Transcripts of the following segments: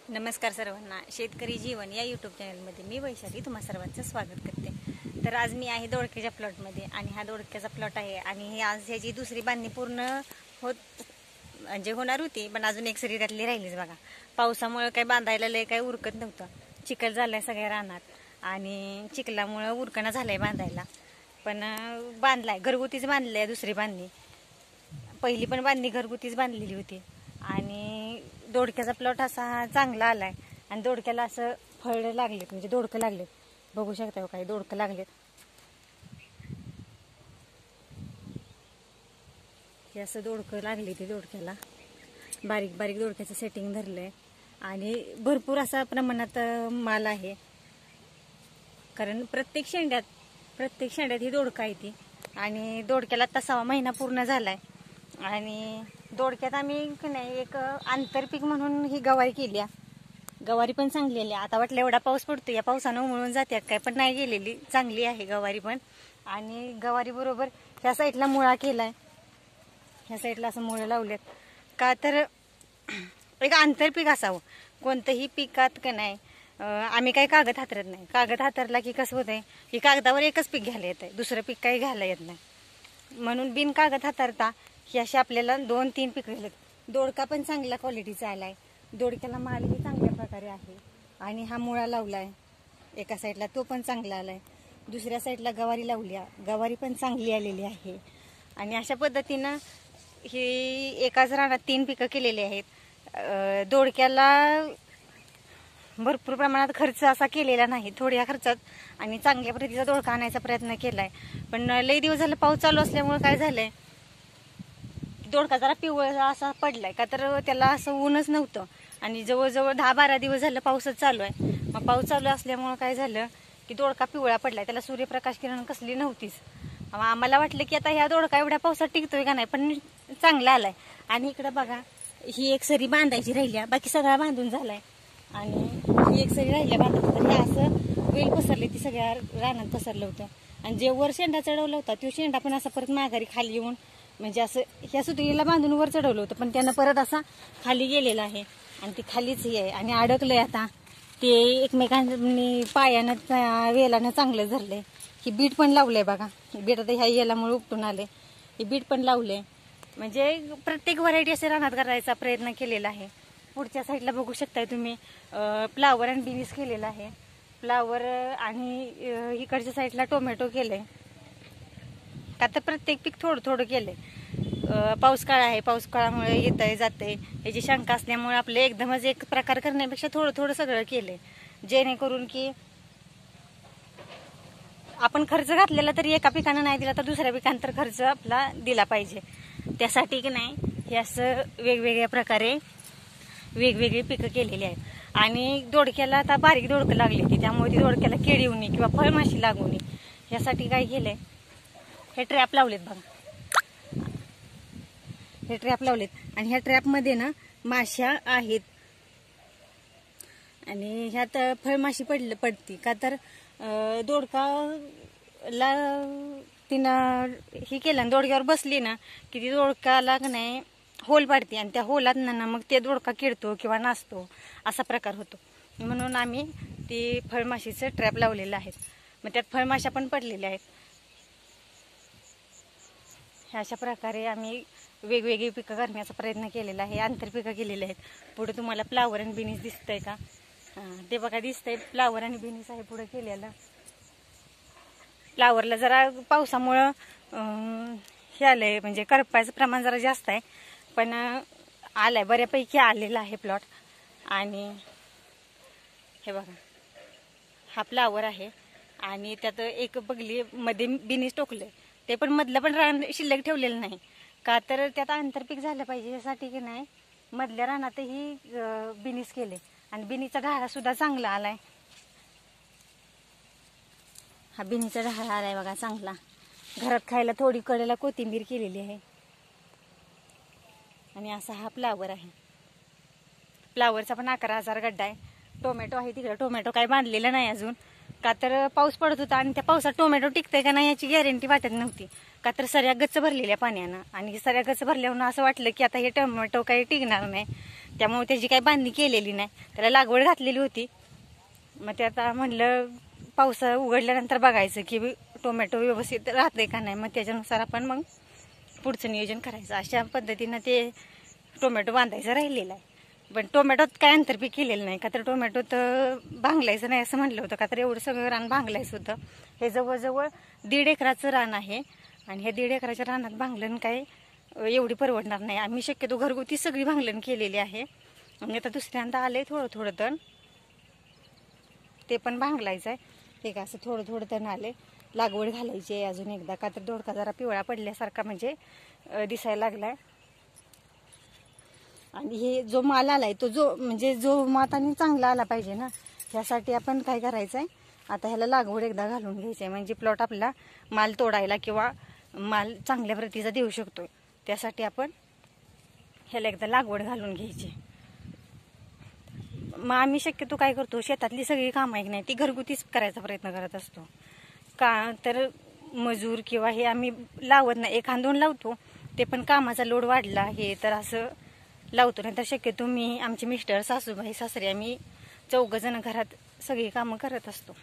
नमस्कार सर्वांना. शेतकरी जीवन या यूट्यूब चॅनलमध्ये मी वैशाली तुम्हा सर्वांचं स्वागत करते. तर आज मी आहे दोडक्याच्या प्लॉटमध्ये आणि हा दोडक्याचा प्लॉट आहे आणि आज ह्याची दुसरी बांधणी पूर्ण म्हणजे होणार होती, पण अजून एक सरी त्यातली राहिलीच बघा. पावसामुळे काही बांधायला लय काही उरकत नव्हतं. चिखल झालाय सगळ्या रानात आणि चिखलामुळे उरकणं झालंय बांधायला. पण बांधलाय, घरगुतीच बांधलंय दुसरी बांधणी. पहिली पण बांधणी घरगुतीच बांधलेली होती आणि दोडक्याचा प्लॉट असा चांगला आलाय आणि दोडक्याला असं फळ लागलेत, म्हणजे दोडकं लागलेत. बघू शकता काही दोडकं लागलेत. हे असं दोडकं लागले, ते दोडक्याला बारीक बारीक दोडक्याचं सेटिंग धरलंय आणि भरपूर असा प्रमाणात माल आहे, कारण प्रत्येक शेंड्यात ही दोडका आहे ती. आणि दोडक्याला आता 6 महिना पूर्ण झालाय आणि दोडक्यात आम्ही नाही एक आंतरपीक म्हणून ही गवारी केली. गवारी पण चांगली आली. आता वाटलं एवढा पाऊस पडतो, या पावसानं उमळून जातात काय, पण नाही गेलेली, चांगली आहे गवारी पण. आणि गवारी बरोबर ह्या साईडला मुळा केलाय, ह्या साईडला असं मुळं लावलेत का तर एक आंतरपीक असावं. कोणतंही पिकात का नाही आम्ही काही कागद हातरत नाही. कागद हातरला की कसं होतंय की कागदावर एकच पीक घ्यायला येत आहे, दुसरं पीक काही घ्यायला येत नाही. म्हणून बिन कागद हातरता ही अशी आपल्याला 2-3 पिकं गेलेत. दोडका पण चांगल्या क्वालिटीचा आलाय, दोडक्याला मालही चांगल्या प्रकारे आहे. आणि हा मुळा लावलाय एका साईडला, तो पण चांगला आलाय. दुसऱ्या साईडला गवारी लावली, गवारी पण चांगली आलेली आहे. आणि अशा पद्धतीनं ही एकाच रानात 3 पिकं केलेली आहेत. दोडक्याला भरपूर प्रमाणात खर्च असा केलेला नाही, थोड्या खर्चात आणि चांगल्या प्रतीचा दोडका आणायचा प्रयत्न केलाय. पण लई दिवस झालं पाऊस चालू असल्यामुळे काय झालंय, दोडका जरा पिवळा असा पडलाय का तर त्याला असं ऊनच नव्हतं. आणि जवळजवळ 10-12 दिवस झालं पाऊसच चालू आहे. मग पाऊस चालू असल्यामुळे काय झालं की दोडका पिवळा पडलाय, त्याला सूर्यप्रकाश किरण कसली नव्हतीच. आम्हाला वाटलं की आता ह्या दोडका एवढ्या पावसात टिकतोय का नाही, पण चांगला आलाय. आणि इकडं बघा, ही एक सरी बांधायची राहिल्या, बाकी सगळा बांधून झालाय. आणि ही एक सरी राहिल्या बांधत, तर हे असं वेल पसरले, ती सगळ्या रानात पसरलं होतं. आणि जे वर शेंडा चढवला होता तो शेंडा पण असा परत माघारी खाली येऊन, म्हणजे असं ह्या सुतळीला बांधून वर चढवलं होतं, पण त्यानं परत असा खाली गेलेला आहे आणि ती खालीच ही आहे आणि अडकलंय. आता ते एकमेकांनी पायानं वेलानं चांगलं धरलंय. ही बीट पण लावलंय बघा, बीट आता ह्या येलामुळे उपटून आले, ही बीट पण लावले. म्हणजे प्रत्येक व्हरायटी असे रानात करायचा प्रयत्न केलेला आहे. पुढच्या साईडला बघू शकताय तुम्ही फ्लावर आणि बिनीस केलेला आहे. फ्लावर आणि इकडच्या साईडला टोमॅटो केलंय. आता प्रत्येक पीक थोडं थोडं केलंय. पाऊस काळ आहे, पाऊस काळामुळे येतंय जातंय याची शंका असल्यामुळे आपले एकदमच एक प्रकार करण्यापेक्षा थोडं थोडं सगळं केलंय, जेणेकरून की आपण खर्च घातलेला तरी एका पिकानं नाही दिला तर दुसऱ्या पिकांना तर खर्च आपला दिला पाहिजे. त्यासाठी की नाही हे असं वेगवेगळ्या प्रकारे वेगवेगळी पिकं केलेली आहेत. आणि दोडक्याला आता बारीक दोडकं लागली होती, त्यामुळे ती दोडक्याला किड येऊ नये किंवा फळमाशी लागू नये यासाठी काय केलंय, हे ट्रॅप लावलेत बघा. हे ट्रॅप लावलेत आणि ह्या ट्रॅपमध्ये ना माश्या आहेत. आणि ह्यात फळमाशी पडती का तर दोडकाला तिनं हे केलं, दोडक्यावर बसली ना की ती दोडकाला नाही होल पाडते आणि त्या होलात ना मग ते दोडका किडतो किंवा नाचतो, असा प्रकार होतो. म्हणून आम्ही ती फळमाशीचं ट्रॅप लावलेलं आहे. मग त्यात फळमाशा पण पडलेल्या आहेत. ह्या अशा प्रकारे आम्ही वेगवेगळी पिकं करण्याचा प्रयत्न केलेला आहे, आंतरपिकं केलेले आहेत. पुढे तुम्हाला फ्लावर आणि बिनीस दिसतंय का, ते बघा दिसतंय, फ्लावर आणि बिनीस आहे पुढे केलेलं. फ्लावरला जरा पावसामुळं हे आलंय, म्हणजे करपायचं प्रमाण जरा जास्त आहे, पण आलाय बऱ्यापैकी आलेला आहे प्लॉट. आणि हे बघा हा फ्लावर आहे आणि त्यात एक बगली मध्ये बिनीस टोकलंय, ते पण मधलं पण रान शिल्लक ठेवलेलं नाही का तर त्यात आंतरपीक झालं पाहिजे यासाठी की नाही मधल्या रानातही बिनीस केले. आणि बिनीचा ढाळा सुद्धा चांगला आलाय. हा बिनीचा ढाळा आलाय बघा चांगला. घरात खायला थोडी कडेला कोथिंबीर केलेली आहे. आणि असा हा फ्लावर आहे. फ्लावरचा पण 11,000 गड्डा आहे. टोमॅटो आहे तिकडे, टोमॅटो काय बांधलेला नाही अजून का तर पाऊस पडत होता आणि त्या पावसात टोमॅटो टिकतंय का नाही याची गॅरंटी वाटत नव्हती का तर सऱ्या गच्च भरलेल्या पाण्यानं. आणि सऱ्या गच्च भरल्यावर असं वाटलं की आता हे टोमॅटो काही टिकणार नाही, त्यामुळे त्याची काही बांधणी केलेली नाही, त्याला लागवड घातलेली होती. मग ते आता म्हणलं पाऊस उघडल्यानंतर बघायचं की टोमॅटो व्यवस्थित राहते का नाही, मग त्याच्यानुसार आपण मग पुढचं नियोजन करायचं. अशा पद्धतीनं ते टोमॅटो बांधायचं राहिलेलं आहे. पण टोमॅटोत काय आंतरपीक केलेलं नाही, का तर टोमॅटोत भांगलायचं नाही असं म्हटलं होतं, का तर एवढं सगळं रान भांगलायचं होतं. हे जवळजवळ 1.5 एकराचं रान आहे आणि हे 1.5 एकराच्या रानात भांगलन काय एवढी परवडणार नाही. आम्ही शक्यतो घरगुती सगळी भांगलन केलेली आहे आणि आता दुसऱ्यांदा आले थोडं थोडं तण, ते पण भांगलायचं आहे. हे का असं थोडं थोडं तण आले. लागवड घालायची आहे अजून एकदा, का तर दोडका जरा पिवळा पडल्यासारखा म्हणजे दिसायला लागलाय. आणि हे जो माल आलाय तो जो माताने चांगला आला पाहिजे ना, ह्यासाठी आपण काय करायचं आहे, आता ह्याला लागवड एकदा घालून घ्यायची आहे. म्हणजे प्लॉट आपला माल तोडायला किंवा माल चांगल्या प्रतीचा देऊ शकतोय, त्यासाठी आपण ह्याला एकदा लागवड घालून घ्यायची. मग आम्ही शक्यतो काय करतो, शेतातली सगळी कामं आहे की नाही ती घरगुतीच करायचा प्रयत्न करत असतो. का तर मजूर किंवा हे आम्ही लावत नाही, 1-2 लावतो, ते पण कामाचा लोड वाढला हे तर असं लावतो. नाही तर शक्यतो मी, आमचे मिस्टर, सासूबाई, सासरे, आम्ही 4 जण घरात सगळी कामं करत असतो.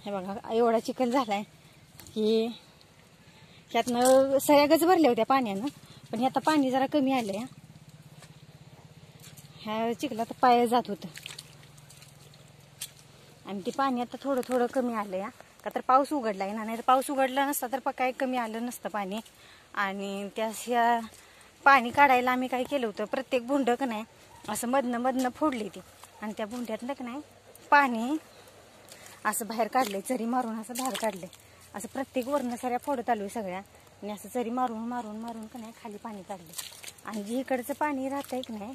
हे बघा एवढा चिखल झालाय की ह्यातनं सऱ्यागच भरल्या होत्या पाण्यानं, पण हे आता पाणी जरा कमी आलंय. ह्या चिखलात पाय जात होतं आणि ते पाणी आता थोडं थोडं कमी आलंय, का तर पाऊस उघडलाय ना. नाही तर पाऊस उघडला नसता तर काय कमी आलं नसतं पाणी. आणि त्या पाणी काढायला आम्ही काय केलं होतं, प्रत्येक बुंड का नाही असं मधनं फोडली ती आणि त्या बुंड्यातनं का नाही पाणी असं बाहेर काढले, चरी मारून असं बाहेर काढले. असं प्रत्येक वरनं सऱ्या फोडत आलोय सगळ्या आणि असं चरी मारून का नाही खाली पाणी काढले. आणि जे इकडचं पाणी राहतंय की नाही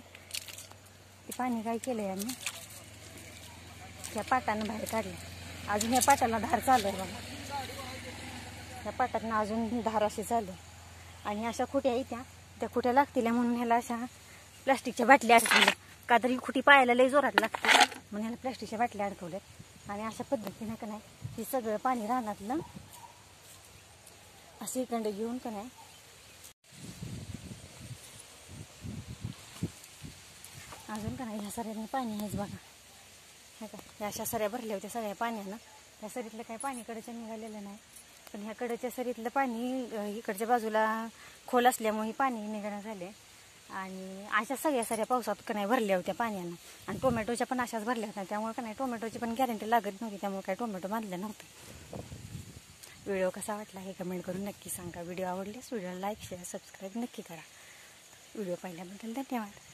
ते पाणी काय केलंय आम्ही त्या पाटानं बाहेर काढले. अजून या पाटाला धार चालू आहे बघा, या पाटातनं अजून धार अशी चालू आहे. आणि अशा खुट्या येत्या, त्या खुट्या लागतील म्हणून ह्याला अशा प्लास्टिकच्या बाटल्या अडकवल्या, का तरी खुटी पायाला लई जोरात लागते म्हणून ह्याला प्लास्टिकच्या बाटल्या अडकवल्यात. आणि अशा पद्धतीनं का नाही हे सगळं पाणी रानातलं असं इकडं घेऊन का नाही अजून का नाही ह्या सऱ्याने पाणी हेच बघा. हे का ह्या अशा सऱ्या भरल्या होत्या सगळ्या पाण्यानं. ह्या सरीतलं काही पाणी कडच्या निघालेलं नाही, पण ह्या कडच्या सरीतलं पाणी इकडच्या बाजूला खोल असल्यामुळे पाणी निघणं झाले. आणि अशा सगळ्या सऱ्या पावसात का नाही भरल्या होत्या पाण्यानं. आणि टोमॅटोच्या पण अशाच भरल्या होत्या, त्यामुळे का नाही टोमॅटोची पण गॅरंटी लागत नव्हती, त्यामुळे काही टोमॅटो बांधलं नव्हतं. व्हिडिओ कसा वाटला हे कमेंट करून नक्की सांगा. व्हिडिओ आवडल्यास व्हिडिओला लाईक, शेअर, सबस्क्राईब नक्की करा. व्हिडिओ पाहिल्याबद्दल धन्यवाद.